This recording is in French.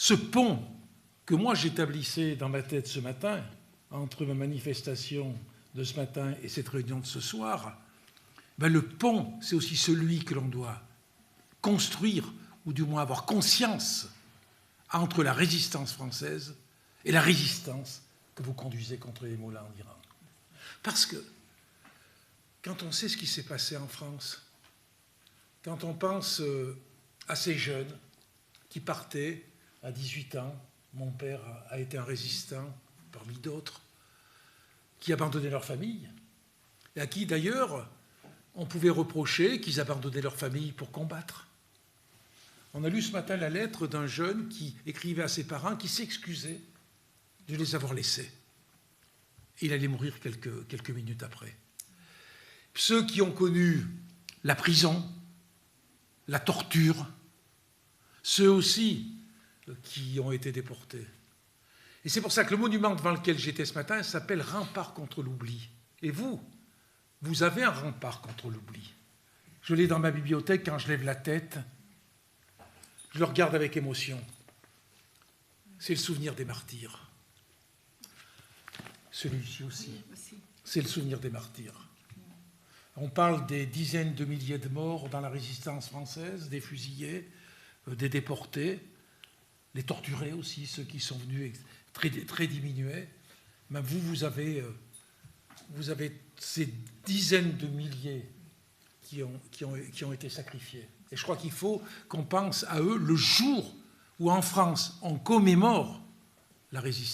ce pont que moi j'établissais dans ma tête ce matin, entre ma manifestation de ce matin et cette réunion de ce soir, ben le pont, c'est aussi celui que l'on doit construire, ou du moins avoir conscience, entre la résistance française et la résistance que vous conduisez contre les mollahs en Iran. Parce que, quand on sait ce qui s'est passé en France, quand on pense à ces jeunes qui partaient à 18 ans, mon père a été un résistant parmi d'autres, qui abandonnaient leur famille, et à qui d'ailleurs on pouvait reprocher qu'ils abandonnaient leur famille pour combattre. On a lu ce matin la lettre d'un jeune qui écrivait à ses parents, qui s'excusait de les avoir laissés. Il allait mourir quelques minutes après. Ceux qui ont connu la prison, la torture, ceux aussi qui ont été déportés. Et c'est pour ça que le monument devant lequel j'étais ce matin s'appelle « Rempart contre l'oubli ». Et vous avez un rempart contre l'oubli. Je l'ai dans ma bibliothèque, quand je lève la tête, je le regarde avec émotion. C'est le souvenir des martyrs. Celui-ci aussi. C'est le souvenir des martyrs. On parle des dizaines de milliers de morts dans la résistance française, des fusillés, des déportés, les torturés aussi, ceux qui sont venus très diminués. Mais vous avez ces dizaines de milliers qui ont été sacrifiés. Et je crois qu'il faut qu'on pense à eux le jour où, en France, on commémore la résistance.